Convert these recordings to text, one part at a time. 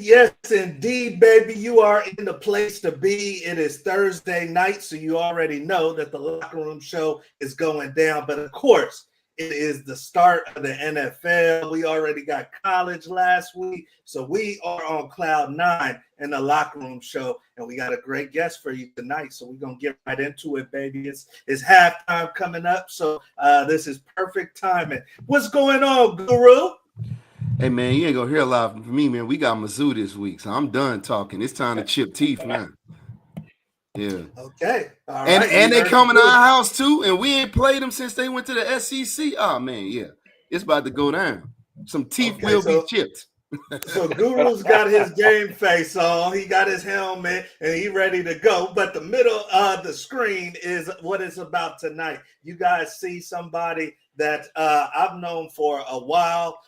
Yes, indeed, baby. You are in the place to be. It is Thursday night, so you already know that the Locker Room Show is going down. But of course, it is the start of the NFL. We already got college last week, so we are on cloud nine in the Locker Room Show, and we got a great guest for you tonight. So we're gonna get right into it, baby. It's halftime coming up, so this is perfect timing. What's going on, Guru? Hey man, you ain't gonna hear a lot from me, man. We got Mizzou this week, so I'm done talking. It's time to chip teeth now. Yeah. Okay. All And right. You and they heard the coming to guru. our house too, and we ain't played them since they went to the SEC. Oh man, yeah. It's about to go down. Some teeth Okay, will be so chipped. So Guru's got his game face on. He got his helmet and he ready to go. But the middle of the screen is what it's about tonight. You guys see somebody that I've known for a while.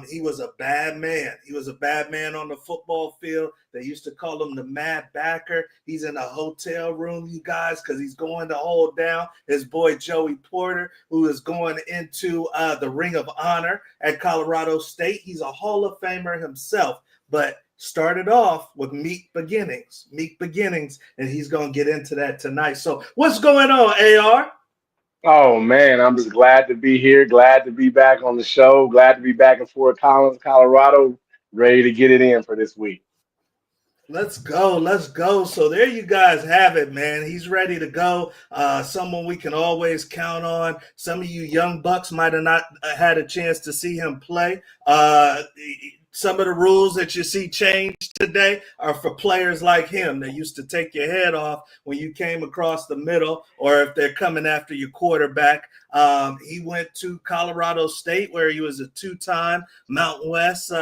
He was a bad man. He was a bad man on the football field. They used to call him the Mad Backer. He's in a hotel room, you guys, because he's going to hold down his boy Joey Porter, who is going into the Ring of Honor at Colorado State. He's a Hall of Famer himself, but started off with meek beginnings, and he's going to get into that tonight. So what's going on, AR? Oh man, I'm just glad to be here. Glad to be back on the show. Glad to be back in Fort Collins, Colorado. Ready to get it in for this week. Let's go. Let's go. So there you guys have it, man. He's ready to go. Someone we can always count on. Some of you young bucks might have not had a chance to see him play. Some of the rules that you see changed today are for players like him. They used to take your head off when you came across the middle, or if they're coming after your quarterback. He went to Colorado State, where he was a two-time Mountain West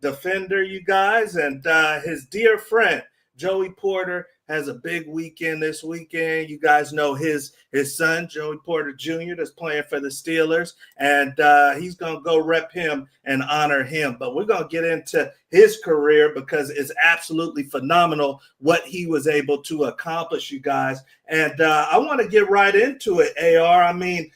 defender, you guys. And his dear friend, Joey Porter, has a big weekend this weekend. You guys know his son, Joey Porter Jr., that's playing for the Steelers, and he's going to go rep him and honor him. But we're going to get into his career because it's absolutely phenomenal what he was able to accomplish, you guys. And I want to get right into it, AR. I mean,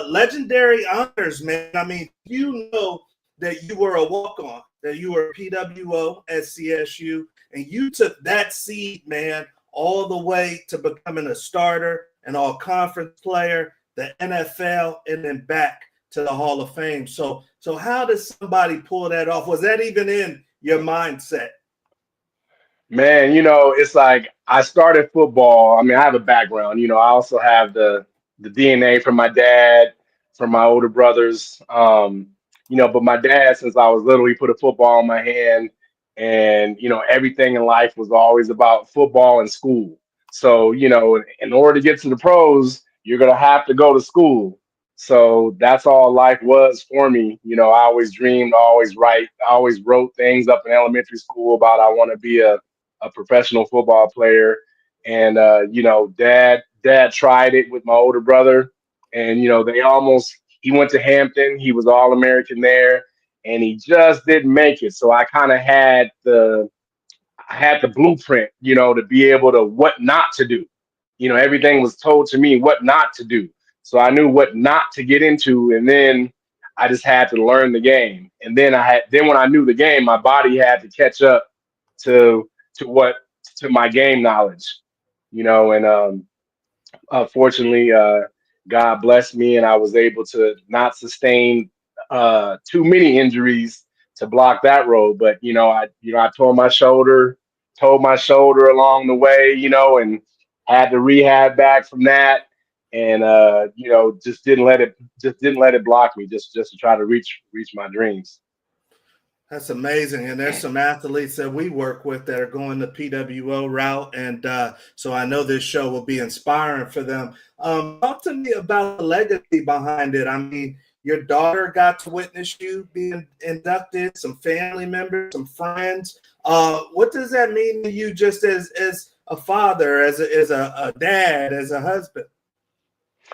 legendary honors, man. I mean, you know that you were a walk-on, that you were a PWO at CSU, and you took that seed, man, all the way to becoming a starter, an all-conference player, the NFL, and then back to the Hall of Fame. So how does somebody pull that off? Was that even in your mindset? Man, it's like I started football. I mean, I have a background. I also have the DNA from my dad, from my older brothers. But my dad, since I was little, he put a football in my hand, and everything in life was always about football and school. So in order to get to the pros, you're gonna have to go to school. So that's all life was for me. I always dreamed, always write, I always wrote things up in elementary school about I want to be a professional football player. And dad tried it with my older brother, and they almost he went to Hampton, he was all American there, and he just didn't make it. So I kind of had the blueprint, to be able to what not to do. Everything was told to me what not to do. So I knew what not to get into, and then I just had to learn the game. And then when I knew the game, my body had to catch up to to what to my game knowledge. And fortunately, God blessed me, and I was able to not sustain too many injuries to block that road. But I tore my shoulder along the way, and had to rehab back from that, and just didn't let it block me, just to try to reach my dreams. That's amazing. And there's some athletes that we work with that are going the PWO route. And so I know this show will be inspiring for them. Talk to me about the legacy behind it. I mean, your daughter got to witness you being inducted, some family members, some friends. What does that mean to you just as a father, as a dad, as a husband?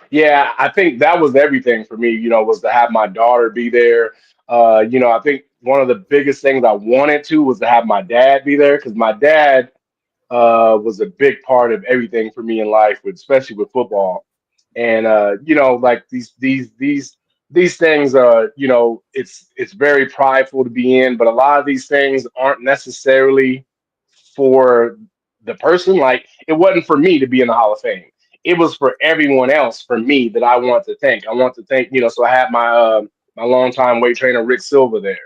Yeah, I think that was everything for me, was to have my daughter be there. I think one of the biggest things I wanted to was to have my dad be there, because my dad was a big part of everything for me in life, especially with football. And like these these things it's very prideful to be in, but a lot of these things aren't necessarily for the person. Like, it wasn't for me to be in the Hall of Fame. It was for everyone else, for me, that I want to thank, so I had my longtime weight trainer Rick Silva there.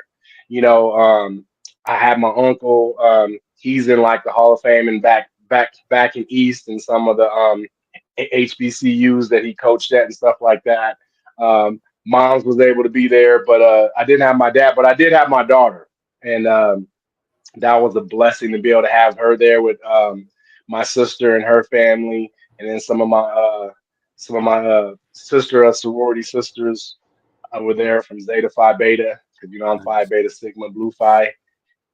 I had my uncle, he's in like the Hall of Fame, and back in East, and some of the HBCUs that he coached at and stuff like that. Moms was able to be there, but I didn't have my dad, but I did have my daughter, and that was a blessing to be able to have her there with my sister and her family, and then some of my sister sorority sisters were there from Zeta Phi Beta, because I'm Phi Nice. Beta Sigma Blue Phi,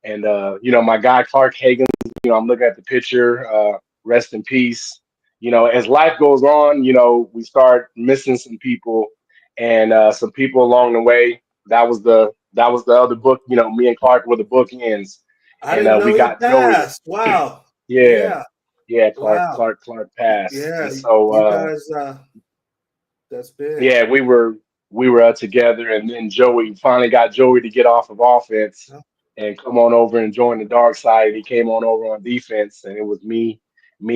and my guy Clark Hagan. I'm looking at the picture. Rest in peace. As life goes on, we start missing some people, and some people along the way. That was the other book. Me and Clark were the bookends, I and didn't know we he got Joey. passed. Wow. Yeah, Yeah. yeah. Clark Wow. Clark Clark passed, Yeah. and so You guys, that's big. yeah, we were together, and then Joey finally got Joey to get off of offense Yeah. and come on over and join the dark side. He came on over on defense, and it was me,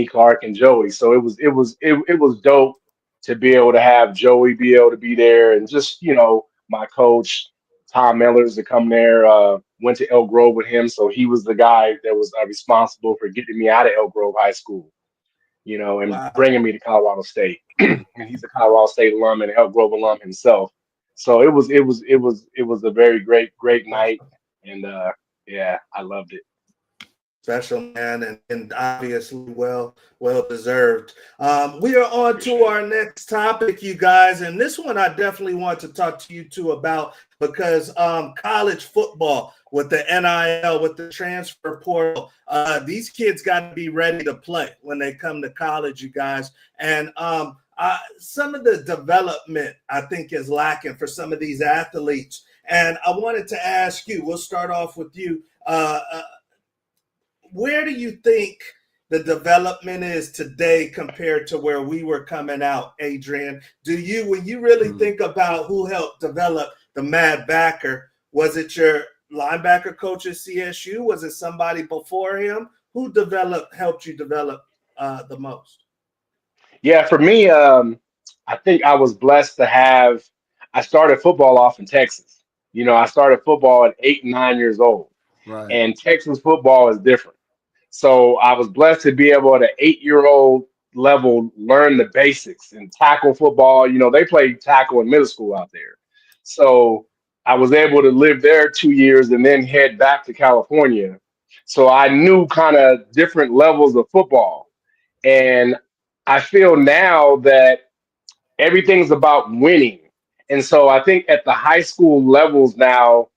Clark, and Joey. So it was dope to be able to have Joey be able to be there, and just my coach Tom Mellors to come there. Went to Elk Grove with him, so he was the guy that was responsible for getting me out of Elk Grove High School, and Wow. bringing me to Colorado State. And he's a Colorado State alum and Elk Grove alum himself. So it was a very great night, Special. and yeah, I loved it. Special, man, and obviously well deserved. We are on to Appreciate it. our next topic, you guys, and this one I definitely want to talk to you two about, because college football with the NIL, with the transfer portal, these kids got to be ready to play when they come to college, you guys. And some of the development I think is lacking for some of these athletes. And I wanted to ask you. We'll start off with you. Where do you think the development is today compared to where we were coming out, Adrian? When you really Mm. think about who helped develop the Mad Backer, was it your linebacker coach at CSU? Was it somebody before him? Who helped you develop the most? Yeah, for me, I think I was blessed to have. I started football off in Texas. I started football at 8 and 9 years old, Right. and Texas football is different. So I was blessed to be able at an 8-year-old level learn the basics and tackle football. They play tackle in middle school out there. So I was able to live there 2 years and then head back to California. So I knew kind of different levels of football. And I feel now that everything's about winning. And so I think at the high school levels now,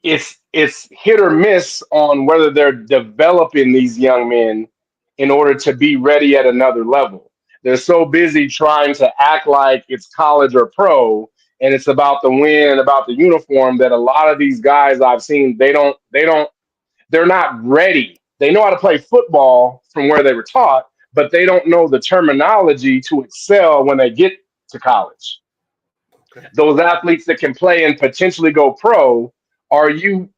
it's hit or miss on whether they're developing these young men in order to be ready at another level. They're so busy trying to act like it's college or pro, and it's about the win and about the uniform, that a lot of these guys I've seen, they're not ready. They know how to play football from where they were taught, but they don't know the terminology to excel when they get to college. Okay. Those athletes that can play and potentially go pro, are you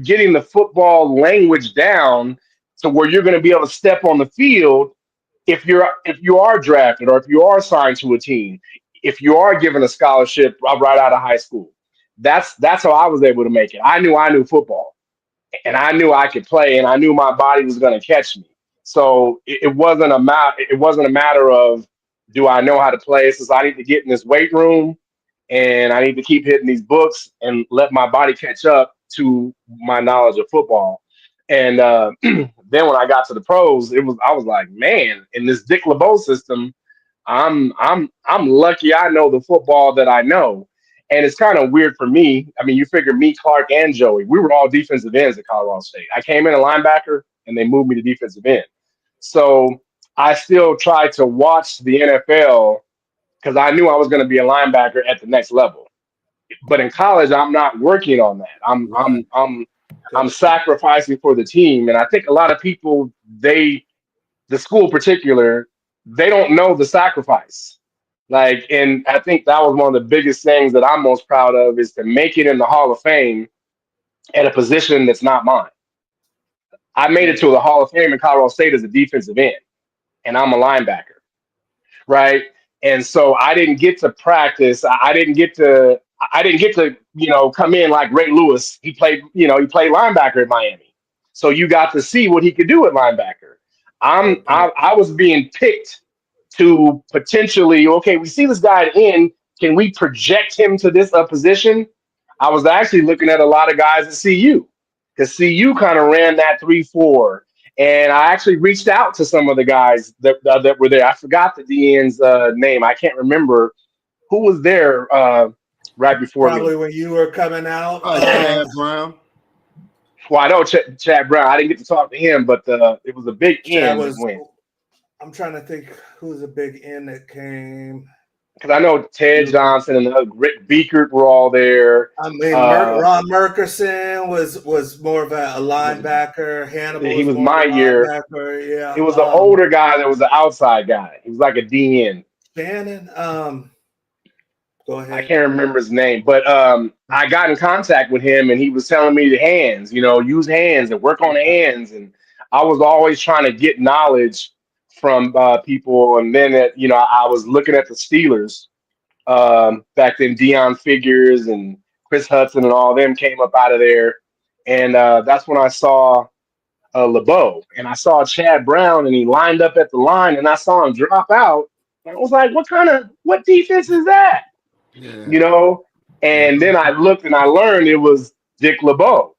getting the football language down to where you're going to be able to step on the field if you are drafted, or if you are signed to a team, if you are given a scholarship right out of high school? That's how I was able to make it. I knew football, and I knew I could play, and I knew my body was going to catch me. So it wasn't a matter of, do I know how to play? It's just, I need to get in this weight room, and I need to keep hitting these books and let my body catch up to my knowledge of football. And then when I got to the pros, I was like, man, in this Dick LeBeau system, I'm lucky I know the football that I know. And it's kind of weird for me. I mean, you figure me, Clark, and Joey, we were all defensive ends at Colorado State. I came in a linebacker, and they moved me to defensive end. So I still tried to watch the NFL because I knew I was going to be a linebacker at the next level. But in college, I'm not working on that. I'm Right. I'm I'm I'm Okay. sacrificing for the team, and I think a lot of people, the school in particular, they don't know the sacrifice. Like, and I think that was one of the biggest things that I'm most proud of is to make it in the Hall of Fame at a position that's not mine. I made it Yeah. to the Hall of Fame in Colorado State as a defensive end, and I'm a linebacker, right? And so I didn't get to practice. I didn't get to, come in like Ray Lewis. He played linebacker at Miami. So you got to see what he could do at linebacker. Okay. I was being picked to potentially, okay, we see this guy at end. Can we project him to this position? I was actually looking at a lot of guys at CU because CU kind of ran that 3-4. And I actually reached out to some of the guys that were there. I forgot the DN's name. I can't remember who was there right before Probably me. when you were coming out. Chad Brown. Well, I know Chad Brown. I didn't get to talk to him, but it was a big Chad end that was. went. I'm trying to think who's a big end that came. Because I know Ted Johnson and Rick Beekert were all there. I mean, Uh, Ron Merkerson was more of a was linebacker. Hannibal he was was more of my a year. linebacker. It Yeah. was an older guy that was an outside guy. He was like a DN. Shannon. Go I ahead. can't remember his name, but I got in contact with him, and he was telling me the hands, use hands and work on the hands. And I was always trying to get knowledge from people. And then, I was looking at the Steelers back then. Deion Figures and Chris Hudson and all them came up out of there, and that's when I saw LeBeau, and I saw Chad Brown, and he lined up at the line, and I saw him drop out. And I was like, what defense is that? Yeah. you know. Yeah. And then I looked and I learned it was Dick LeBeau.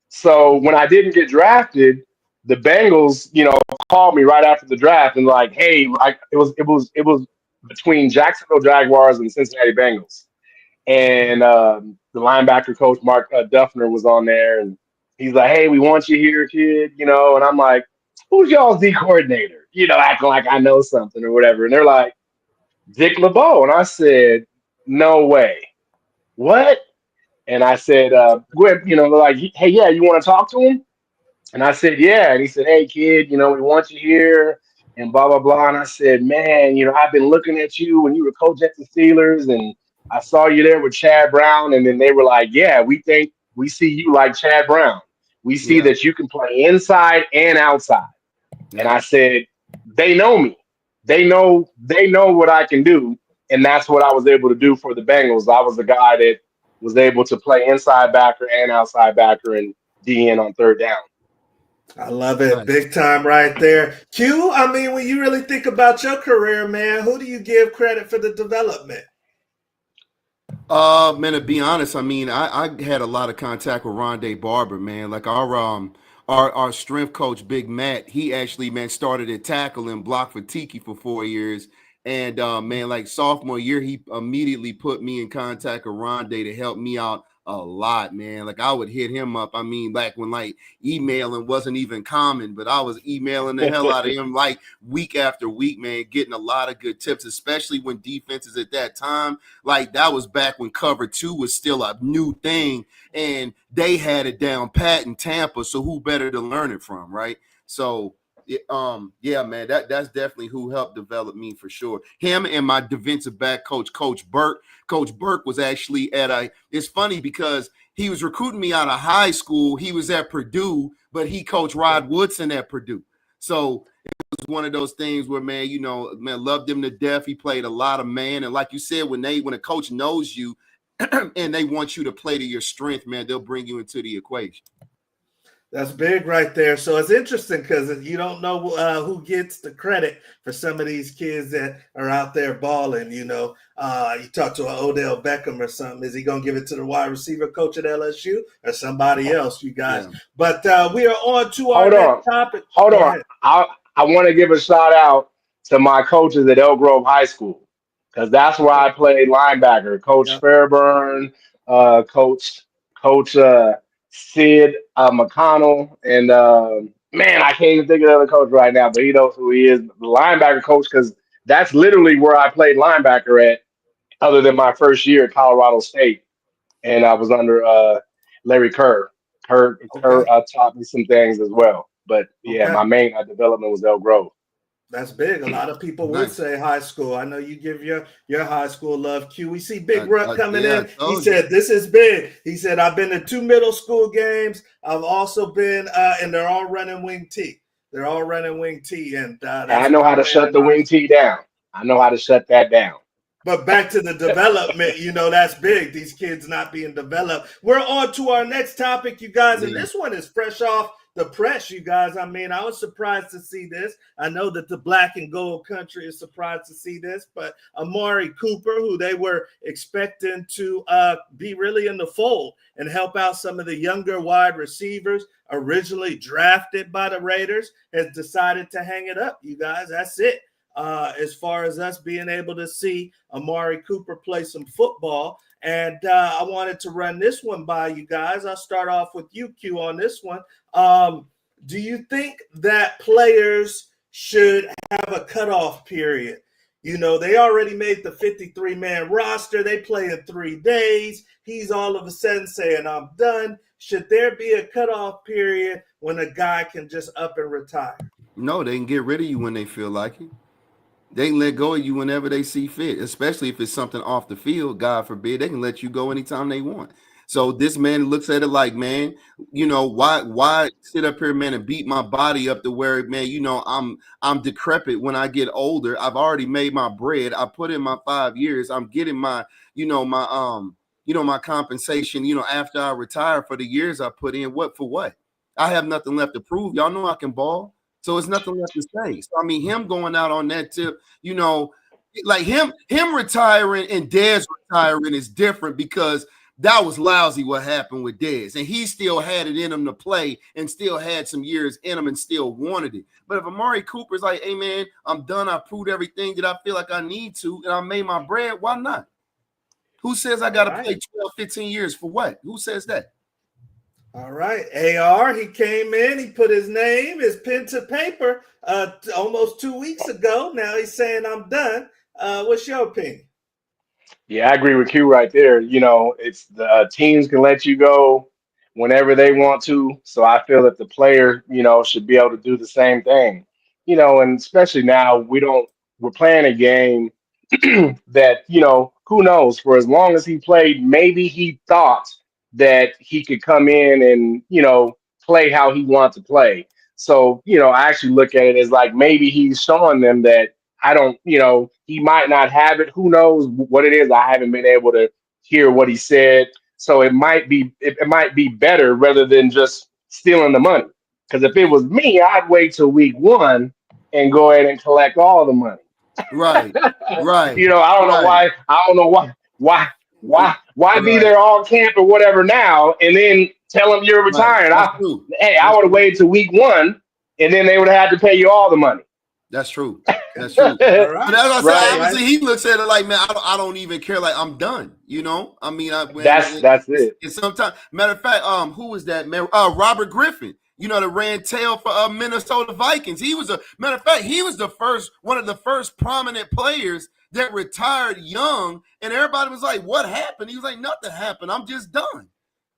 So when I didn't get drafted, the Bengals, called me right after the draft and like, hey, like it was between Jacksonville Jaguars and Cincinnati Bengals, and the linebacker coach Mark Duffner was on there, and he's like, hey, we want you here, kid, and I'm like, who's y'all's D coordinator? Acting like I know something or whatever, and they're like, Dick LeBeau, and I said, no way. What? And I said, go ahead, like, hey, yeah, you want to talk to him? And I said, yeah. And he said, hey, kid, we want you here and blah, blah, blah. And I said, man, I've been looking at you when you were coach at the Steelers, and I saw you there with Chad Brown. And then they were like, yeah, we see you like Chad Brown. We see Yeah. that you can play inside and outside. And Yeah. I said, they know me. They know what I can do. And that's what I was able to do for the Bengals. I was the guy that was able to play inside backer and outside backer and DN on third down. I love it. Nice. Big time right there. Q, I mean, when you really think about your career, man, who do you give credit for the development? Man, to be honest, I mean, I had a lot of contact with Rondé Barber, man. Like our strength coach, Big Matt, he actually, man, started at tackle and block for Tiki for 4 years. And man, like sophomore year, he immediately put me in contact with Rondé to help me out a lot, man. Like I would hit him up. I mean, back when like emailing wasn't even common, but I was emailing the hell out of him like week after week, man, getting a lot of good tips, especially when defenses at that time, like that was back when cover two was still a new thing and they had it down pat in Tampa. So who better to learn it from, right? So yeah, man, that's definitely who helped develop me for sure. Him and my defensive back coach, Coach Burke. Coach Burke was actually it's funny because he was recruiting me out of high school. He was at Purdue, but he coached Rod Woodson at Purdue. So was one of those things where, man, man, loved him to death. He played a lot of man. And like you said, when a coach knows you and they want you to play to your strength, man, they'll bring you into the equation. That's big right there. So it's interesting because you don't know who gets the credit for some of these kids that are out there balling. You talk to an Odell Beckham or something. Is he going to give it to the wide receiver coach at LSU or somebody else, you guys? Yeah. But we are on to our Hold on. next topic. Hold Go on. ahead. I want to give a shout out to my coaches at Elk Grove High School because that's where I played linebacker. Coach Yeah. Fairburn, Coach Sid McConnell, and man, I can't even think of the other coach right now, but he knows who he is, the linebacker coach, because that's literally where I played linebacker at, other than my first year at Colorado State, and I was under Larry Kerr. Kerr Okay. taught me some things as well. But yeah, Okay. my main development was Elk Grove. That's big. A lot of people would Nice. say high school. I know you give your high school love. Q. We see Big Ruck coming Yeah, in. I He told you. said, "This is big." He said, "I've been to 2 middle school games. I've also been, and they're all running wing T. They're all running wing T, and And I that's know what how I'm to playing shut in the high wing school." tee down. I know how to shut that down. But back to the development, that's big. These kids not being developed. We're on to our next topic, you guys, and Yeah. this one is fresh off the press, you guys. I mean, I was surprised to see this. I know that the black and gold country is surprised to see this, but Amari Cooper, who they were expecting to be really in the fold and help out some of the younger wide receivers originally drafted by the Raiders, has decided to hang it up, you guys. That's it. As far as us being able to see Amari Cooper play some football. And I wanted to run this one by you guys. I'll start off with you, Q, on this one. Do you think that players should have a cutoff period? They already made the 53-man roster. They play in 3 days. He's all of a sudden saying, "I'm done." Should there be a cutoff period when a guy can just up and retire? No, they can get rid of you when they feel like it. They can let go of you whenever they see fit, especially if it's something off the field. God forbid, they can let you go anytime they want. So this man looks at it like, man, why sit up here, man, and beat my body up to where, man, I'm decrepit when I get older. I've already made my bread. I put in my 5 years. I'm getting my, my compensation, after I retire for the years I put in. What for what? I have nothing left to prove. Y'all know I can ball. So it's nothing left to say. So I mean, him going out on that tip, like him retiring and Dez retiring is different because that was lousy what happened with Dez. And he still had it in him to play and still had some years in him and still wanted it. But if Amari Cooper's like, "Hey man, I'm done. I proved everything that I feel like I need to, and I made my bread," why not? Who says I got to play 12, 15 years for what? Who says that? All right, AR, he came in, he put his pen to paper almost 2 weeks ago. Now he's saying, "I'm done." What's your opinion? Yeah, I agree with Q right there. It's the teams can let you go whenever they want to. So I feel that the player, should be able to do the same thing. And especially now we're playing a game that, who knows, for as long as he played, maybe he thought that he could come in and, play how he wants to play. So, I actually look at it as like maybe he's showing them that I don't, he might not have it. Who knows what it is? I haven't been able to hear what he said. So it might be better rather than just stealing the money. Because if it was me, I'd wait till week 1 and go ahead and collect all the money. Right, right, I don't know right, why. I don't know why be right. there all camp or whatever now, and then tell them you're Right. retired. That's true. I That's would have true. waited till week 1, and then they would have had to pay you all the money. That's true. Okay. That's true. All But right. as I said, Right? All right. obviously he looks at it like, man, I don't even care. Like I'm done. I mean, That's it. it's sometimes. Matter of fact, who was that man? Robert Griffin. That ran tail for Minnesota Vikings. He was matter of fact, he was one of the first prominent players that retired young, and everybody was like, "What happened?" He was like, "Nothing happened. I'm just done."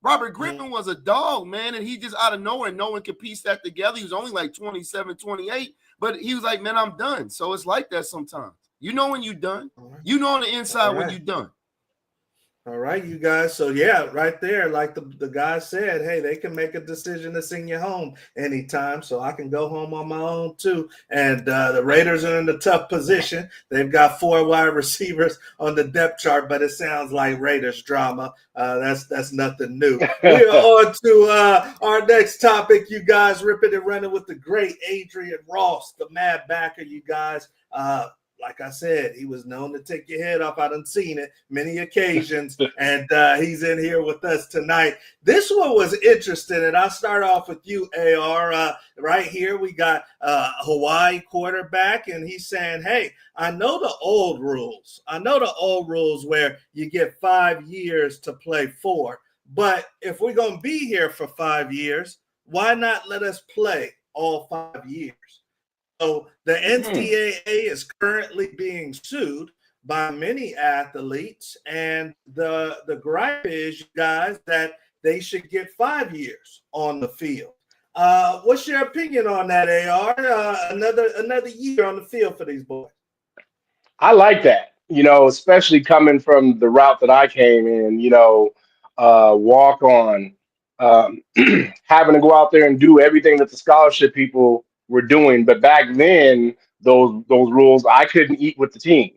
Robert Griffin was a dog, man, and he just out of nowhere, no one could piece that together. He was only like 27, 28, but he was like, "Man, I'm done." So it's like that sometimes. When you're done. On the inside when you're done. All right, you guys. So yeah, right there, like the guy said, hey, they can make a decision to send you home anytime. So I can go home on my own too. And the Raiders are in a tough position. They've got 4 wide receivers on the depth chart, but it sounds like Raiders drama. That's nothing new. We are on to our next topic, you guys. Ripping and running with the great Adrian Ross, the Mad Backer, you guys. Like I said, he was known to take your head off. I done seen it many occasions, and he's in here with us tonight. This one was interesting, and I'll start off with you, AR. Right here, we got Hawaii quarterback, and he's saying, hey, I know the old rules. I know the old rules where you get 5 years to play 4. But if we're going to be here for 5 years, why not let us play all 5 years? So the NCAA is currently being sued by many athletes, and the gripe is, you guys, that they should get 5 years on the field. What's your opinion on that, AR? Another year on the field for these boys. I like that, especially coming from the route that I came in, walk on, um, having to go out there and do everything that the scholarship people were doing. But back then, those rules, I couldn't eat with the team,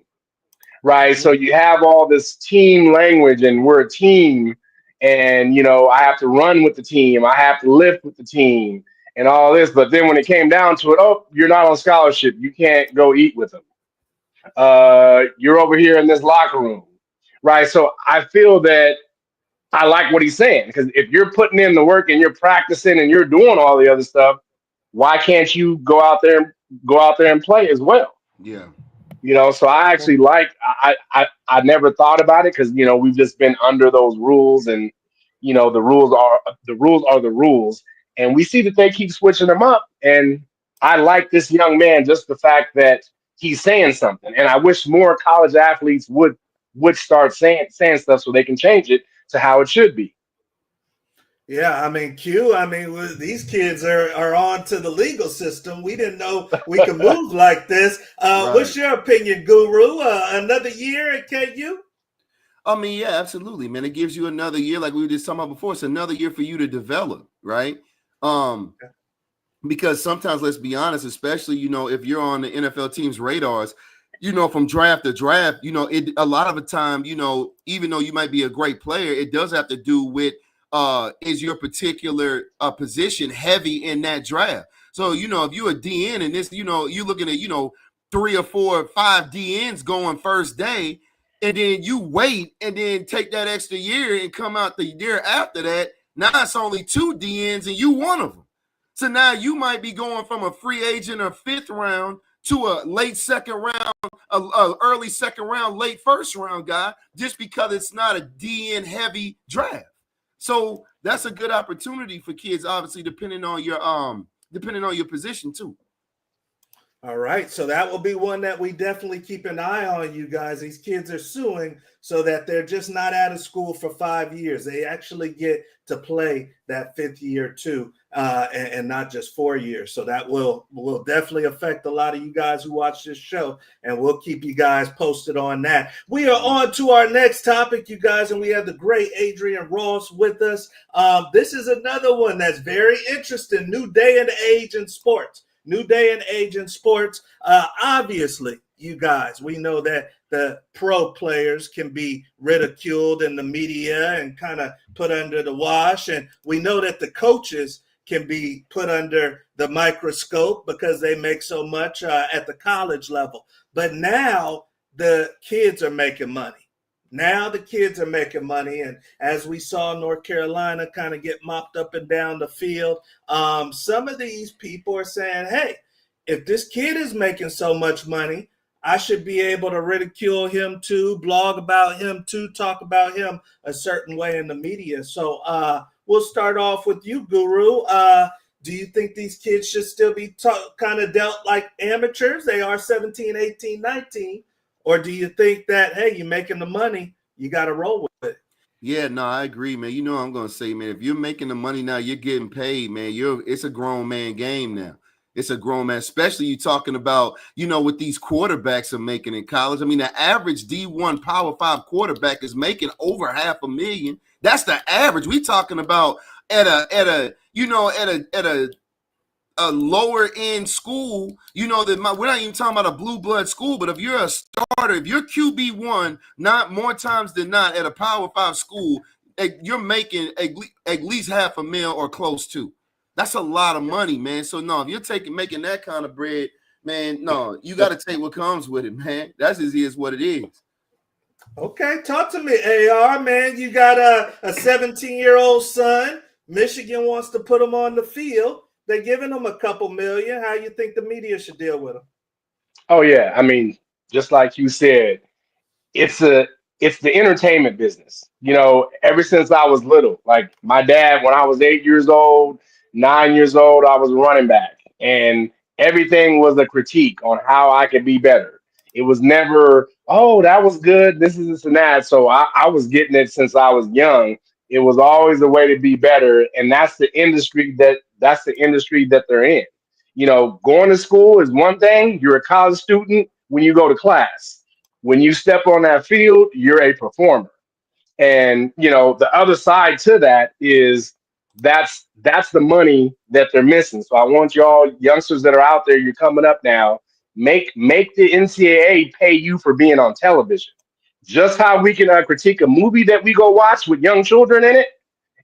right? So Mhm. you have all this team language, and we're a team, and I have to run with the team, I have to lift with the team, and all this. But then when it came down to it, oh, you're not on scholarship, you can't go eat with them. You're over here in this locker room, right? So I feel that I like what he's saying, because if you're putting in the work and you're practicing and you're doing all the other stuff, why can't you go out there and play as well? Yeah. So I actually I never thought about it, because we've just been under those rules, and the rules are the rules, and we see that they keep switching them up. And I like this young man, just the fact that he's saying something, and I wish more college athletes would start saying stuff so they can change it to how it should be. Yeah, I mean, Q, these kids are on to the legal system. We didn't know we could move like this. Right. What's your opinion, Guru? Another year at KU? I mean, yeah, absolutely, man. It gives you another year, like we were just talking about before. It's another year for you to develop, right? Um, because sometimes, let's be honest, especially if you're on the NFL team's radars, from draft to draft, it a lot of the time, even though you might be a great player, it does have to do with is your particular position heavy in that draft. So if you're a DN and this, you're looking at 3 or 4 or 5 DNs going first day, and then you wait and then take that extra year and come out the year after that. Now it's only 2 DNs and you one of them. So now you might be going from a free agent or 5th round to a late second round, a early second round, late first round guy, just because it's not a DN heavy draft. So that's a good opportunity for kids, obviously, depending on your position too. All right, so that will be one that we definitely keep an eye on, you guys. These kids are suing so that they're just not out of school for 5 years. They actually get to play that 5th year too, and not just 4 years. So that will definitely affect a lot of you guys who watch this show, and we'll keep you guys posted on that. We are on to our next topic, you guys, and we have the great Adrian Ross with us. This is another one that's very interesting. New day and age in sports. New day and age in sports. Obviously, you guys, we know that the pro players can be ridiculed in the media and kind of put under the wash. And we know that the coaches can be put under the microscope because they make so much at the college level. But now the kids are making money. Now the kids are making money, and as we saw North Carolina kind of get mopped up and down the field, some of these people are saying, hey, if this kid is making so much money, I should be able to ridicule him too, blog about him too, talk about him a certain way in the media. So we'll start off with you, Guru. Do you think these kids should still be kind of dealt like amateurs? They are 17, 18, 19. Or do you think that, hey, you're making the money, you got to roll with it? Yeah, no, I agree, man. You know what I'm gonna say, man. If you're making the money now, you're getting paid, man. It's a grown man game now. It's a grown man, especially you talking about, what these quarterbacks are making in college. I mean, the average D1 Power 5 quarterback is making over $500,000. That's the average. We talking about at a lower end school, that we're not even talking about a blue blood school, but if you're a starter, if you're QB1, not more times than not at a Power 5 school, you're making at least $500,000 or close to. That's a lot of money, man. So no, if you're making that kind of bread, man, no, you got to take what comes with it, man. That's as is what it is. Okay, talk to me, AR, man. You got a 17-year-old son. Michigan wants to put him on the field. They're giving him a couple million. How you think the media should deal with him? Oh yeah, I mean, just like you said, it's a it's the entertainment business. Ever since I was little, like my dad, when I was 8 years old, 9 years old, I was running back, and everything was a critique on how I could be better. It was never, oh, that was good. This is this and that. So I was getting it since I was young. It was always a way to be better, and that's the industry that they're in. You know, going to school is one thing. You're a college student when you go to class. When you step on that field, you're a performer. And you know, the other side to that is that's the money that they're missing. So I want y'all youngsters that are out there, you're coming up now, make the NCAA pay you for being on television. Just how we can critique a movie that we go watch with young children in it,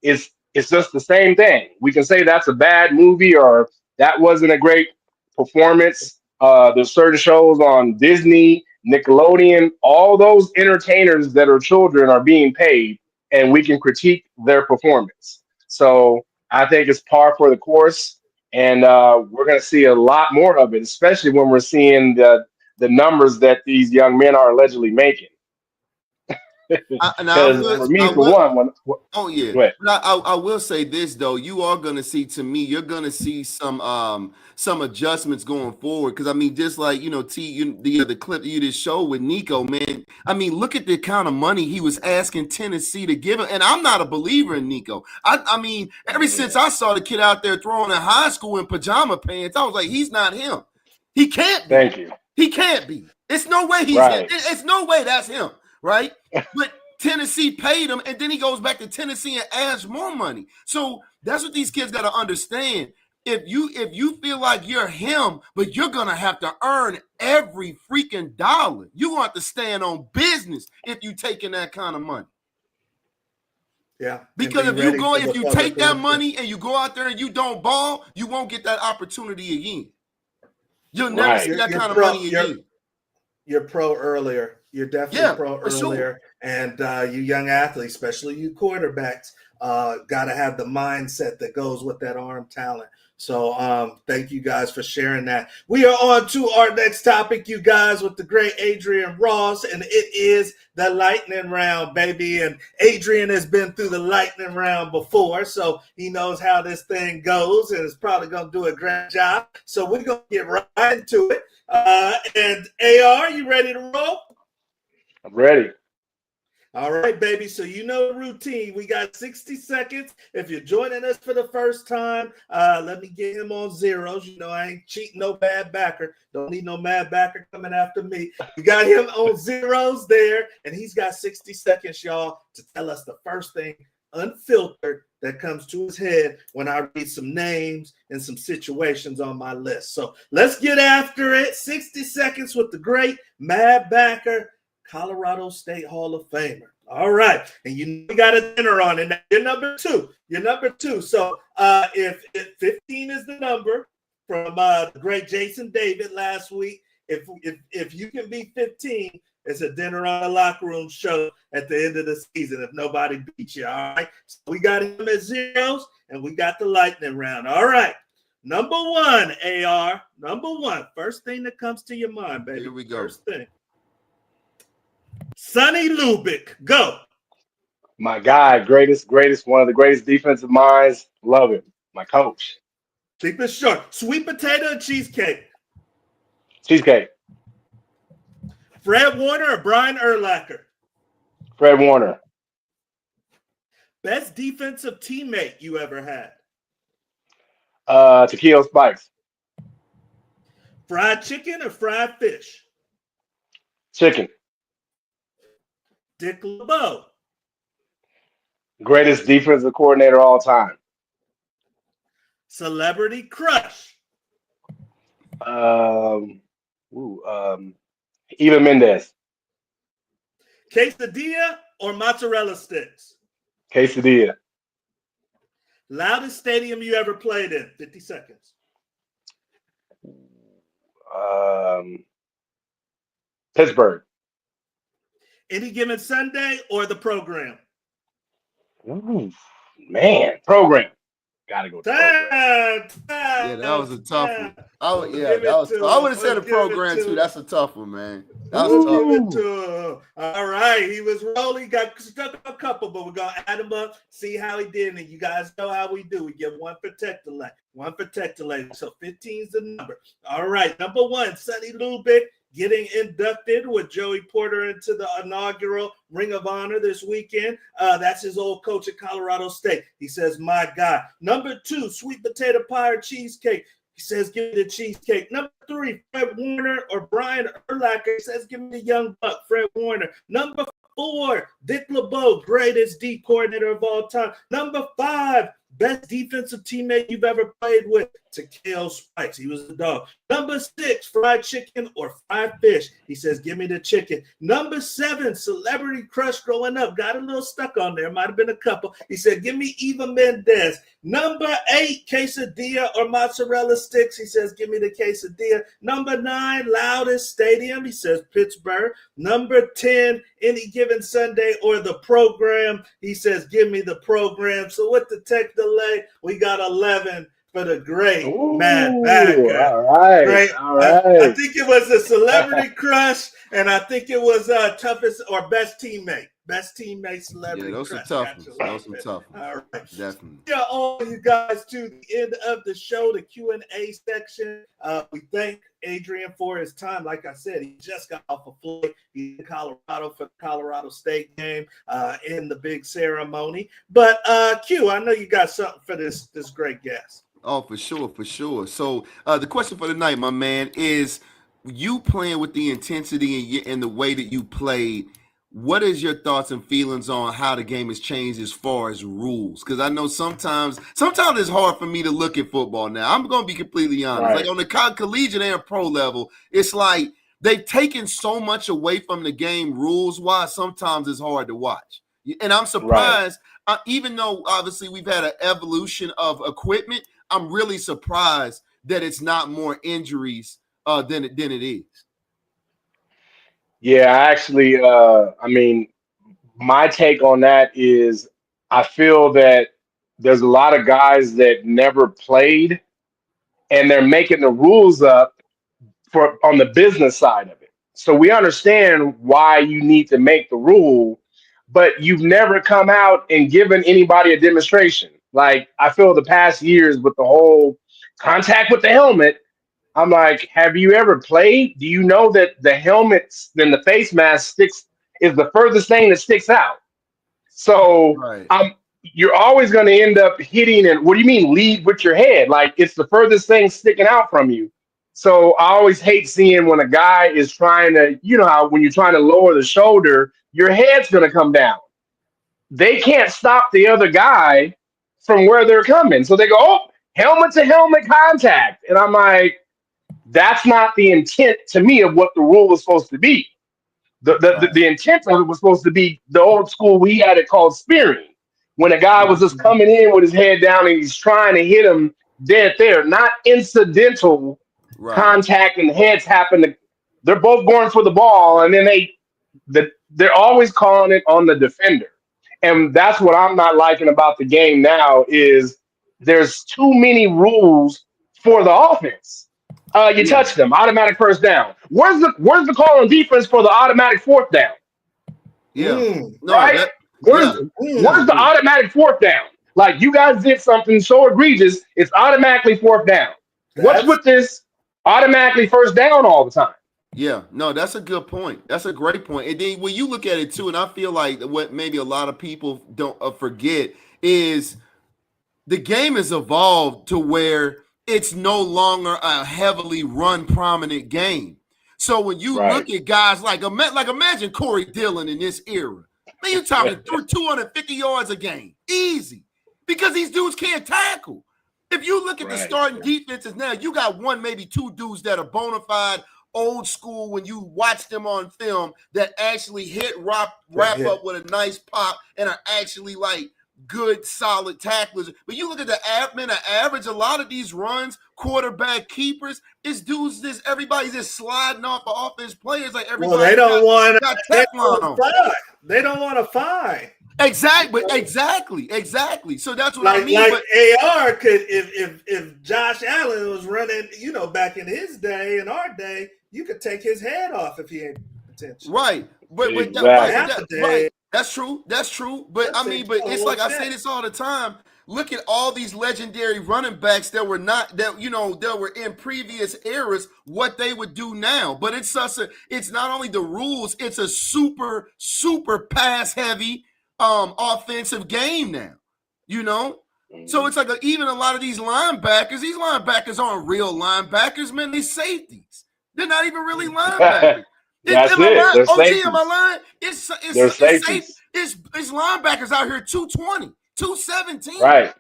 it's just the same thing. We can say that's a bad movie or that wasn't a great performance. There's certain shows on Disney, Nickelodeon, all those entertainers that are children are being paid, and we can critique their performance. So I think it's par for the course, and we're going to see a lot more of it, especially when we're seeing the numbers that these young men are allegedly making. And I Because will, for me, I for will. one, Oh yeah, go ahead. but I will say this though, you are gonna see to me, you're gonna see some adjustments going forward. Because I mean, just like the clip you just showed with Nico, man. I mean, look at the kind of money he was asking Tennessee to give him. And I'm not a believer in Nico. I mean, ever since I saw the kid out there throwing in high school in pajama pants, I was like, he's not him. He can't be. Thank you. He can't be. It's no way he's him. Right. It's no way that's him, right? But Tennessee paid him, and then he goes back to Tennessee and asks more money. So that's what these kids got to understand. If you feel like you're him, but you're gonna have to earn every freaking dollar. You want to stand on business if you taking that kind of money. Yeah. Because if you take that money and you go out there and you don't ball, you won't get that opportunity again. You'll never see that kind of money again. You're pro earlier. You're definitely pro earlier. Sure. And you young athletes, especially you quarterbacks, got to have the mindset that goes with that arm talent. So thank you guys for sharing that. We are on to our next topic, you guys, with the great Adrian Ross, and it is the lightning round, baby. And Adrian has been through the lightning round before, so he knows how this thing goes and is probably going to do a great job. So we're going to get right into it. And AR, you ready to roll? I'm ready. All right, baby. So you know the routine. We got 60 seconds. If you're joining us for the first time, let me get him on zeros. You know, I ain't cheating no bad backer. Don't need no mad backer coming after me. We got him on zeros there, and he's got 60 seconds, y'all, to tell us the first thing unfiltered that comes to his head when I read some names and some situations on my list. So let's get after it. 60 seconds with the great mad backer, Colorado State Hall of Famer. All right. And you got a dinner on it. You're number two. So if 15 is the number from the great Jason David last week, if you can be 15, it's a dinner on the locker room show at the end of the season if nobody beats you. All right. So we got him at zeros and we got the lightning round. All right. Number one, AR. Number one. First thing that comes to your mind, baby. Here we go. First thing. Sonny Lubick, go. My guy, greatest, one of the greatest defensive minds. Love him. My coach. Keep it short. Sweet potato or cheesecake? Cheesecake. Fred Warner or Brian Urlacher? Fred Warner. Best defensive teammate you ever had? Tequila Spikes. Fried chicken or fried fish? Chicken. Dick LeBeau. Greatest defensive coordinator all time. Celebrity crush. Eva Mendes. Quesadilla or mozzarella sticks? Quesadilla. Loudest stadium you ever played in? 50 seconds. Pittsburgh. Any Given Sunday or the program? Ooh, man, program. Gotta go. Yeah, that was a tough one. Oh yeah, that was. I would have said a program too. That's a tough one, man. That was tough. Give it to him. All right, he was rolling. Got stuck a couple, but we're gonna add him up, see how he did. And you guys know how we do. We give one for Tech-Delay, one for Tech-Delay. So 15 is the number. All right, number one, Sonny Lubick. getting inducted with Joey Porter into the inaugural Ring of Honor this weekend. That's his old coach at Colorado State. He says, my God. Number 2, sweet potato pie or cheesecake. He says, give me the cheesecake. Number 3, Fred Warner or Brian Urlacher. He says, give me the young buck, Fred Warner. Number 4, Dick LeBeau, greatest D coordinator of all time. Number 5, best defensive teammate you've ever played with, Takeo Spikes. He was the dog. Number 6, fried chicken or fried fish. He says, give me the chicken. Number 7, celebrity crush growing up. Got a little stuck on there. Might have been a couple. He said, give me Eva Mendes. Number 8, quesadilla or mozzarella sticks. He says, give me the quesadilla. Number 9, loudest stadium. He says, Pittsburgh. Number 10, any given Sunday or the program. He says, give me the program. So with the tech delay, we got 11 for the great Matt Backer. All right. I think it was a celebrity crush, and I think it was toughest or best teammate. Best teammate, celebrity. Yeah, those crush. are tough ones. Those are tough ones. All right. Definitely. Yeah, all you guys to the end of the show, the Q&A section. We thank Adrian for his time. Like I said, he just got off a flight. He's in Colorado for the Colorado State game in the big ceremony. But Q, I know you got something for this great guest. Oh, for sure, for sure. So the question for tonight, my man, is you playing with the intensity and the way that you played. What is your thoughts and feelings on how the game has changed as far as rules? Because I know sometimes it's hard for me to look at football now. I'm going to be completely honest. Right. Like on the collegiate and pro level, it's like they've taken so much away from the game rules-wise, sometimes it's hard to watch. And I'm surprised, even though obviously we've had an evolution of equipment, I'm really surprised that it's not more injuries than it is. Yeah, actually, my take on that is I feel that there's a lot of guys that never played and they're making the rules up for on the business side of it. So we understand why you need to make the rule, but you've never come out and given anybody a demonstration. Like I feel the past years with the whole contact with the helmet, I'm like, have you ever played? Do you know that the helmets and the face mask is the furthest thing that sticks out? So Right. You're always going to end up hitting. And what do you mean lead with your head? Like it's the furthest thing sticking out from you. So I always hate seeing when a guy is trying to, you know how when you're trying to lower the shoulder, your head's going to come down. They can't stop the other guy from where they're coming. So they go, oh, helmet to helmet contact. And I'm like, that's not the intent to me of what the rule was supposed to be. The intent of it was supposed to be the old school. We had it called spearing, when a guy was just coming in with his head down and he's trying to hit him dead there, not incidental contact and heads happen. They're both going for the ball, and then they're always calling it on the defender. And that's what I'm not liking about the game now is there's too many rules for the offense. You touch them, automatic first down. Where's the call on defense for the automatic fourth down? Yeah. Right? Where's the automatic fourth down? Like you guys did something so egregious, it's automatically fourth down. What's with this automatically first down all the time? Yeah, no, that's a good point. That's a great point. And then when you look at it too, and I feel like what maybe a lot of people don't forget is the game has evolved to where it's no longer a heavily run prominent game. So when you look at guys like imagine Corey Dillon in this era, man, you're talking through 250 yards a game, easy, because these dudes can't tackle. If you look at the starting defenses now, you got one, maybe two dudes that are bona fide old school when you watch them on film that actually wrap up with a nice pop and are actually like good, solid tacklers. But you look at the average, a lot of these runs, quarterback keepers, it's dudes, everybody's just sliding off the offense players like everybody. Well, they don't want to. They don't want to find. Exactly. So that's what I mean. Like AR could, if Josh Allen was running, back in his day, in our day, you could take his head off if he ain't attention. Right. But exactly. right. That's true. But I mean, but it's like I say this all the time. look at all these legendary running backs that were not that that were in previous eras, what they would do now. But it's not only the rules, it's a super pass heavy offensive game now. So it's like even a lot of these linebackers aren't real linebackers, man. They're safeties. They're not even really linebackers. That's it. They're safeties. Am I lying? They're safeties. It's linebackers out here 220, 217. Right.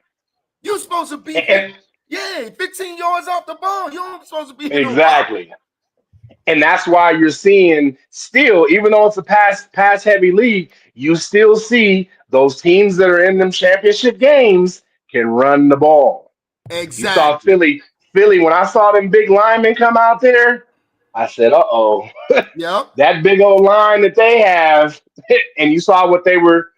You're supposed to be 15 yards off the ball. You're supposed to be exactly. And that's why you're seeing still, even though it's a pass heavy league, you still see those teams that are in them championship games can run the ball. Exactly. You saw Philly, when I saw them big linemen come out there, I said, uh-oh. Yep. That big old line that they have, and you saw what they were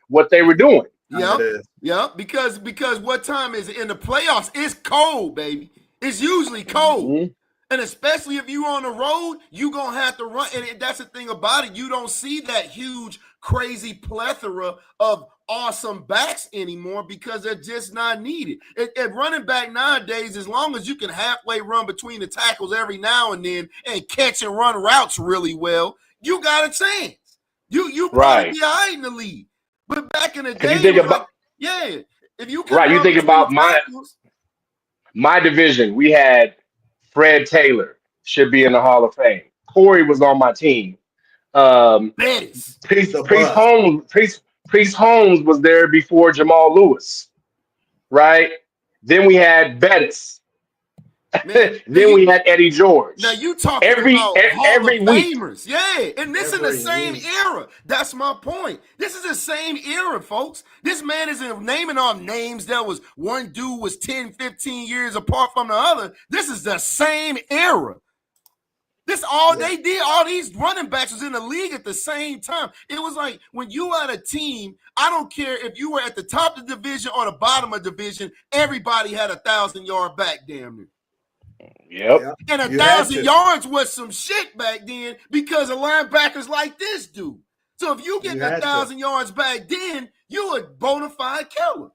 doing. Yep. Because what time is it in the playoffs? It's cold, baby. It's usually cold. Mm-hmm. And especially if you're on the road, you're going to have to run. And that's the thing about it. You don't see that huge, crazy plethora of awesome backs anymore because they're just not needed. At running back nowadays, as long as you can halfway run between the tackles every now and then and catch and run routes really well, you got a chance. You probably be all right in the league. But back in the day, if you can you think about my division, we had Fred Taylor should be in the Hall of Fame. Corey was on my team. Priest Holmes was there before Jamal Lewis, right? Then we had Bettis. Then we had Eddie George. Now you talking about Hall of Famers, and this is the same era. That's my point. This is the same era, folks. This man isn't naming off names that was one dude was 10, 15 years apart from the other. This is the same era. This they did. All these running backs was in the league at the same time. It was like when you had a team, I don't care if you were at the top of the division or the bottom of the division, everybody had 1,000-yard back damn near. Yep. And 1,000 yards was some shit back then because of linebackers like this dude. So if you get 1,000 yards back then, you a bona fide killer.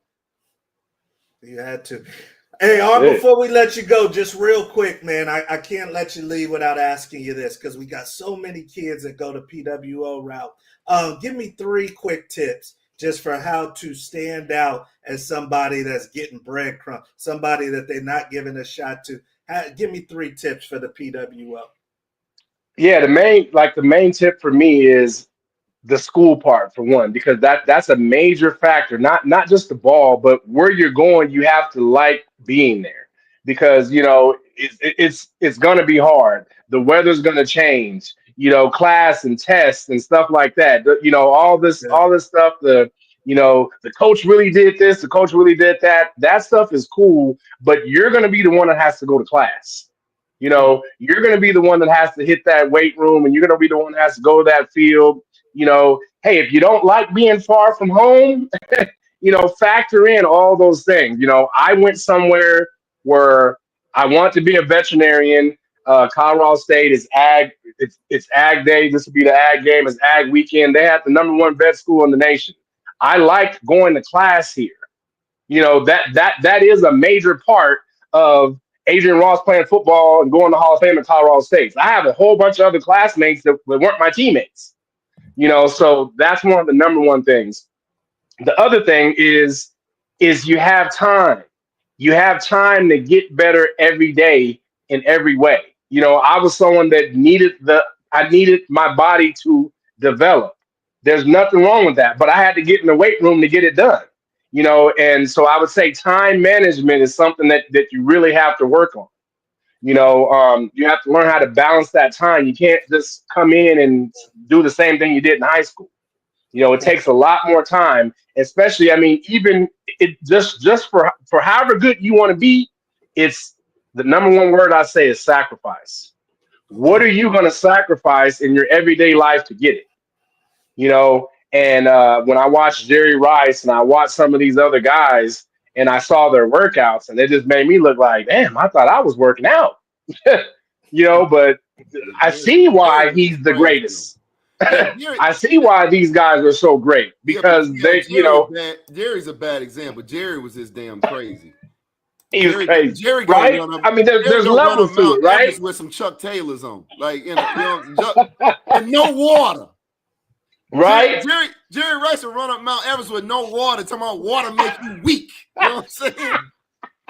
You had to. Hey, before we let you go, just real quick, man, I can't let you leave without asking you this because we got so many kids that go the PWO route. Give me 3 quick tips just for how to stand out as somebody that's getting breadcrumbs, somebody that they're not giving a shot to. Give me 3 tips for the PWO. Yeah, the main tip for me is the school part for one, because that's a major factor. Not just the ball, but where you're going, you have to like being there because it's going to be hard. The weather's going to change. Class and tests and stuff like that. All this stuff. The coach really did this. The coach really did that. That stuff is cool, but you're going to be the one that has to go to class. You're going to be the one that has to hit that weight room, and you're going to be the one that has to go to that field. Hey, if you don't like being far from home, factor in all those things. I went somewhere where I want to be a veterinarian. Colorado State is ag. It's ag day. This will be the ag game. It's ag weekend. They have the #1 vet school in the nation. I liked going to class here. That is a major part of Adrian Ross playing football and going to Hall of Fame at Colorado State. I have a whole bunch of other classmates that weren't my teammates. So that's one of the #1 things. The other thing is you have time. You have time to get better every day in every way. I was someone that I needed my body to develop. There's nothing wrong with that, but I had to get in the weight room to get it done. And so I would say time management is something that you really have to work on. You have to learn how to balance that time. You can't just come in and do the same thing you did in high school. It takes a lot more time, especially, even it just for however good you want to be, it's the #1 word I say is sacrifice. What are you going to sacrifice in your everyday life to get it? And when I watched Jerry Rice and I watched some of these other guys and I saw their workouts, and it just made me look like, damn, I thought I was working out, but I see why he's the greatest. Yeah, Jerry, I see why these guys are so great yeah, but because they, Jerry's a bad example. Jerry was just damn crazy. he was crazy, Jerry gonna right? run him. I mean, Jerry there's gonna run levels him to Mount it, right? Everest with some Chuck Taylors on, like and no water. Right? Jerry Rice will run up Mount Everest with no water. Talking about water make you weak. You know what I'm saying?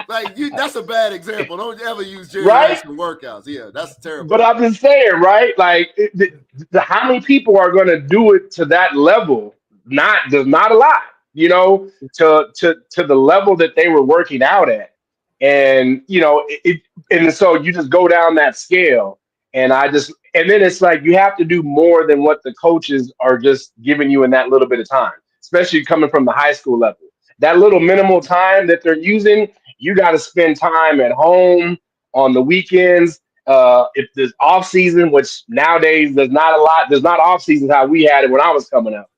Like that's a bad example. Don't ever use Jerry Right? Rice in workouts. Yeah, that's a terrible But I'm just saying, right? Like, how many people are going to do it to that level? There's not a lot, to the level that they were working out at, and and so you just go down that scale, and then it's like you have to do more than what the coaches are just giving you in that little bit of time, especially coming from the high school level. That little minimal time that they're using, you got to spend time at home on the weekends. If there's off season, which nowadays there's not off seasons how we had it when I was coming up,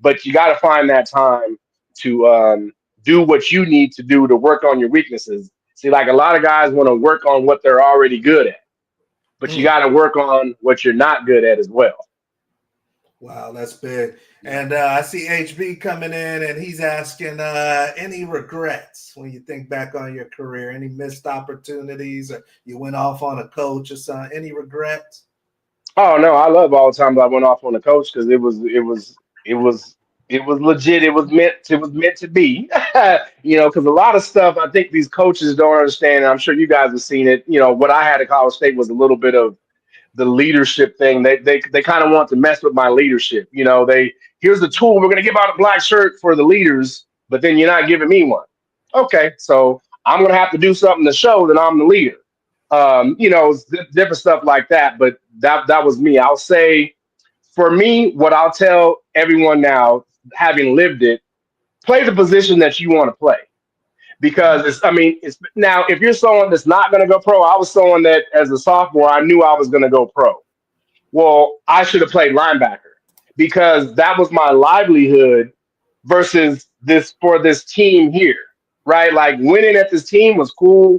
but you got to find that time to do what you need to do to work on your weaknesses. See, like a lot of guys want to work on what they're already good at, but you got to work on what you're not good at as well. Wow, that's big. And I see HB coming in, and he's asking any regrets when you think back on your career, any missed opportunities, or you went off on a coach or something. Any regrets? Oh no, I love all the times I went off on the coach because it was legit. It was meant to be. Because a lot of stuff I think these coaches don't understand. And I'm sure you guys have seen it. What I had at College State was a little bit of the leadership thing. They kind of want to mess with my leadership. Here's the tool. We're going to give out a black shirt for the leaders, but then you're not giving me one. Okay, so I'm going to have to do something to show that I'm the leader. Different stuff like that. But that was me. I'll say, for me, what I'll tell everyone now, having lived it, play the position that you want to play. Because it's now if you're someone that's not going to go pro, I was someone that as a sophomore I knew I was going to go pro. Well, I should have played linebacker because that was my livelihood versus this team here, right? Like winning at this team was cool,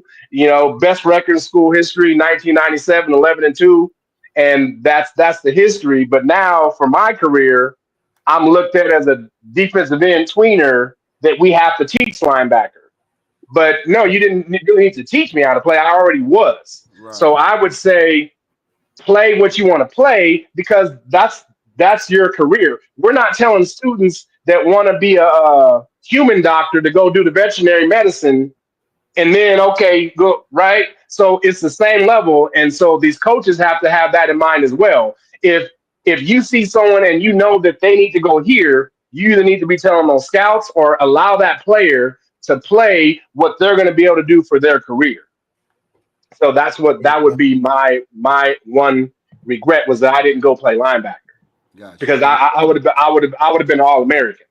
best record in school history, 1997, 11-2, and that's the history. But now for my career, I'm looked at as a defensive end tweener that we have to teach linebacker. But no, you didn't really need to teach me how to play. I already was. Right. So I would say play what you want to play because that's your career. We're not telling students that want to be a human doctor to go do the veterinary medicine and then okay, go right. So it's the same level, and so these coaches have to have that in mind as well. If you see someone and you know that they need to go here, you either need to be telling those scouts or allow that player to play what they're going to be able to do for their career. So that would be my one regret was that I didn't go play linebacker Gotcha. because I would have been All-American.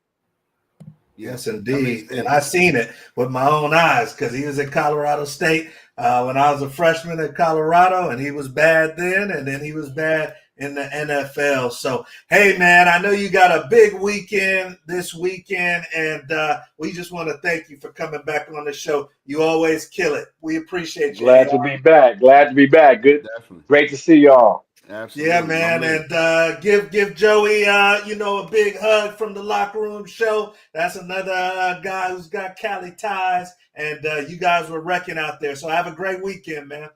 Yes, indeed. And I seen it with my own eyes because he was at Colorado State when I was a freshman at Colorado, and he was bad then, and then he was bad in the NFL. So, hey, man, I know you got a big weekend this weekend, and we just want to thank you for coming back on the show. You always kill it. We appreciate you. Glad to be back. Good. Definitely. Great to see y'all. Absolutely. Yeah, man, and give Joey a big hug from the Locker Room Show. That's another guy who's got Cali ties, and you guys were wrecking out there. So have a great weekend, man.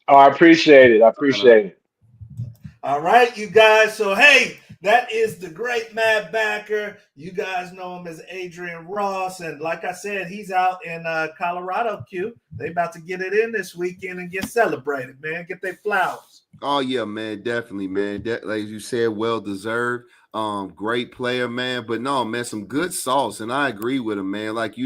Oh, I appreciate it. All right, you guys. So hey, that is the great Matt Backer. You guys know him as Adrian Ross, and like I said, he's out in Colorado. They about to get it in this weekend and get celebrated, man. Get their flowers. Oh yeah, man, definitely, man. Like you said, well deserved. Great player, man. But no, man, some good sauce, and I agree with him, man. Like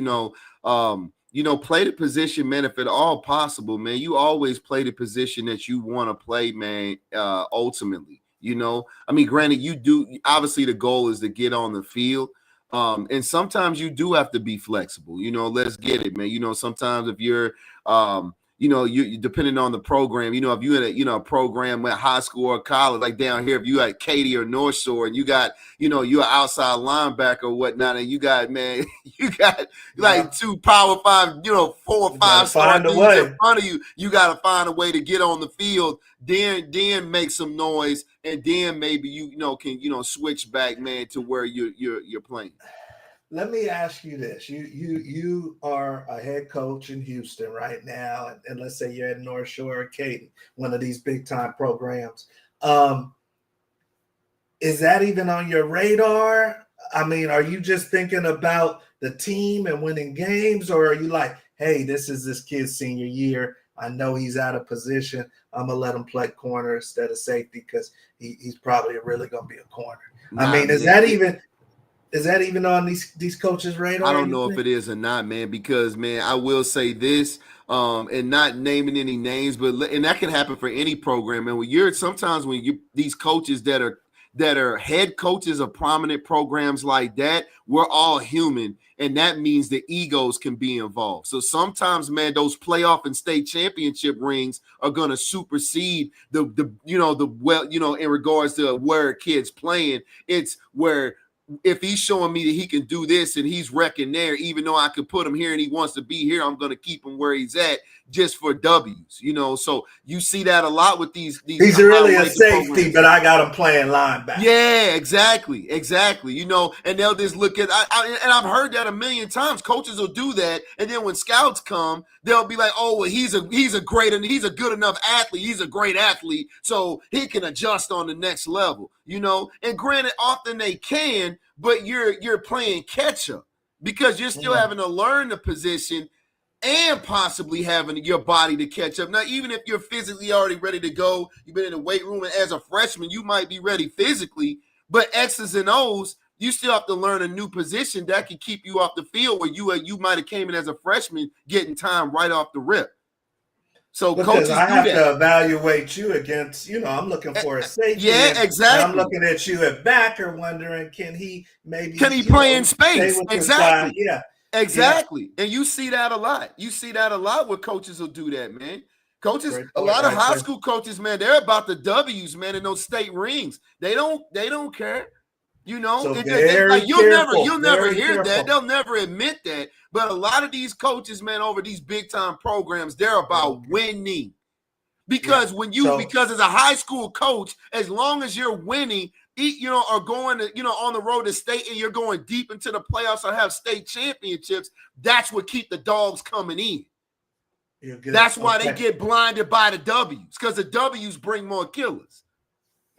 play the position, man. If at all possible, man, you always play the position that you want to play, man. Ultimately, granted, you do. Obviously, the goal is to get on the field. And sometimes you do have to be flexible. Let's get it, man. Sometimes if you're you depending on the program, if you in a program at high school or college, like down here, if you at Katy or North Shore and you got, you're an outside linebacker or whatnot, and you got, man, you got like 2 Power 5, 4 or 5-star find a dudes in way. front of you. You got to find a way to get on the field, then make some noise, and then maybe can switch back, man, to where you're playing. Let me ask you this: you are a head coach in Houston right now, and let's say you're at North Shore or Katy, one of these big time programs. Is that even on your radar? I mean, are you just thinking about the team and winning games, or are you like, hey, this is this kid's senior year. I know he's out of position. I'm gonna let him play corner instead of safety because he's probably really gonna be a corner. I mean, is that even on these coaches' radar? I don't know if it is or not, man, because, man, I will say this, and not naming any names, and that can happen for any program. And these coaches that are head coaches of prominent programs like that, we're all human, and that means the egos can be involved. So sometimes, man, those playoff and state championship rings are gonna supersede in regards to where a kid's playing. It's where, if he's showing me that he can do this and he's wrecking there, even though I could put him here and he wants to be here, I'm going to keep him where he's at just for W's, So you see that a lot with these. He's really a safety, programs. But I got him playing linebacker. Yeah, exactly. And they'll just look at, and I've heard that a million times. Coaches will do that, and then when scouts come, they'll be like, "Oh, well, he's a good enough athlete. He's a great athlete, so he can adjust on the next level." And granted, often they can, but you're playing catch up because you're still having to learn the position and possibly having your body to catch up. Now, even if you're physically already ready to go, you've been in the weight room, and as a freshman, you might be ready physically, but X's and O's, you still have to learn a new position that can keep you off the field where you might have came in as a freshman getting time right off the rip. So because coaches I have to evaluate you against, I'm looking for a safety. Yeah, exactly. I'm looking at you at backer, wondering, can he play in space? Exactly. Yeah. Exactly. Yeah. And you see that a lot. Where coaches will do that, man. Coaches, a lot of high school coaches, man, they're about the W's, man, and those state rings. They don't care. So you'll never hear that. They'll never admit that. But a lot of these coaches, man, over these big time programs, they're about winning. Because because as a high school coach, as long as you're winning, or going to, on the road to state, and you're going deep into the playoffs or have state championships, that's what keep the dogs coming in. That's why they get blinded by the W's, because the W's bring more killers.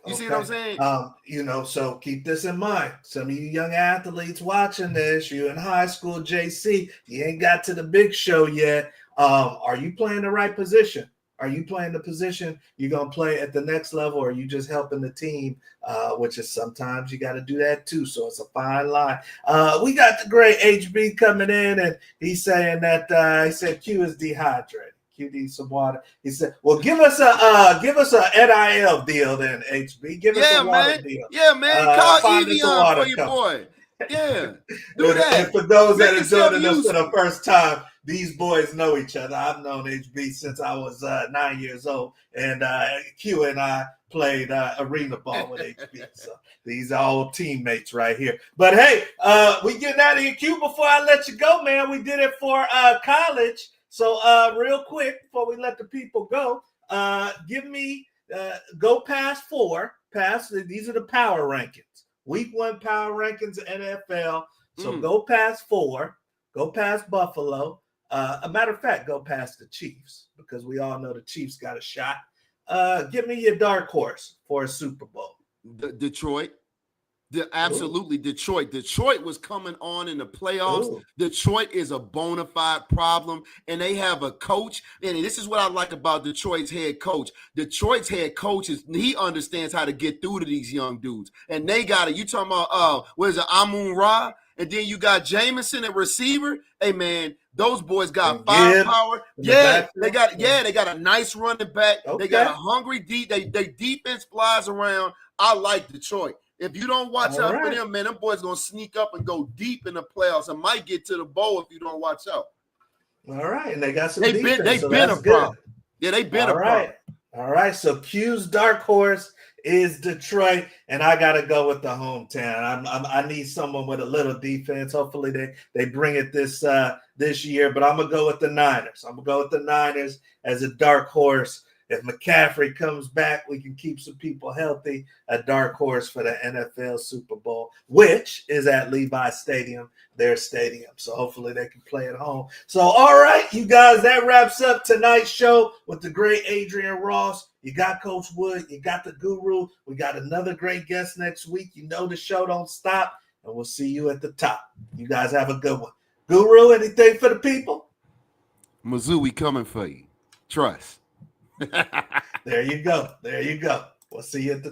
You see what I'm saying? So keep this in mind. Some of you young athletes watching this, you in high school, JC, you ain't got to the big show yet. Are you playing the right position? Are you playing the position you're going to play at the next level, or are you just helping the team, which is sometimes you got to do that too. So it's a fine line. We got the great HB coming in, and he's saying that he said Q is dehydrated. Q needs some water. He said, "Well, give us a NIL deal then, HB. Give us a water deal. Yeah, man. Call Evian for your boy. Yeah, do that." And for those that are joining us for the first time, these boys know each other. I've known HB since I was 9 years old, and Q and I played arena ball with HB. So these are all teammates right here. But hey, we getting out of here, Q. Before I let you go, man, we did it for college. So real quick, before we let the people go, give me go past 4. These are the power rankings. Week 1 power rankings NFL. So go past 4. Go past Buffalo. A matter of fact, go past the Chiefs, because we all know the Chiefs got a shot. Give me your dark horse for a Super Bowl. Detroit. Absolutely. Detroit. Detroit was coming on in the playoffs. Ooh. Detroit is a bona fide problem, and they have a coach. And this is what I like about Detroit's head coach. Detroit's head coach he understands how to get through to these young dudes. And they got it. You talking about what is it, Amun-Ra? And then you got Jameson at receiver. Hey man, those boys got firepower. Yeah, they got a nice running back. Okay. They got a hungry deep. They defense flies around. I like Detroit. If you don't watch out for them, man, them boys gonna sneak up and go deep in the playoffs and might get to the bowl if you don't watch out. All right, and they got some defense, so been that's a good. problem. Yeah, they've been All a problem. right. All right. So Q's dark horse is Detroit, and I got to go with the hometown. I need someone with a little defense. Hopefully they bring it this year, but I'm gonna go with the Niners. I'm gonna go with the Niners as a dark horse. If McCaffrey comes back, we can keep some people healthy. A dark horse for the NFL Super Bowl, which is at Levi Stadium, their stadium. So hopefully they can play at home. So, all right, you guys, that wraps up tonight's show with the great Adrian Ross. You got Coach Wood. You got the Guru. We got another great guest next week. You know the show don't stop, and we'll see you at the top. You guys have a good one. Guru, anything for the people? Mizzou, we coming for you. Trust. There you go. There you go. We'll see you at the top.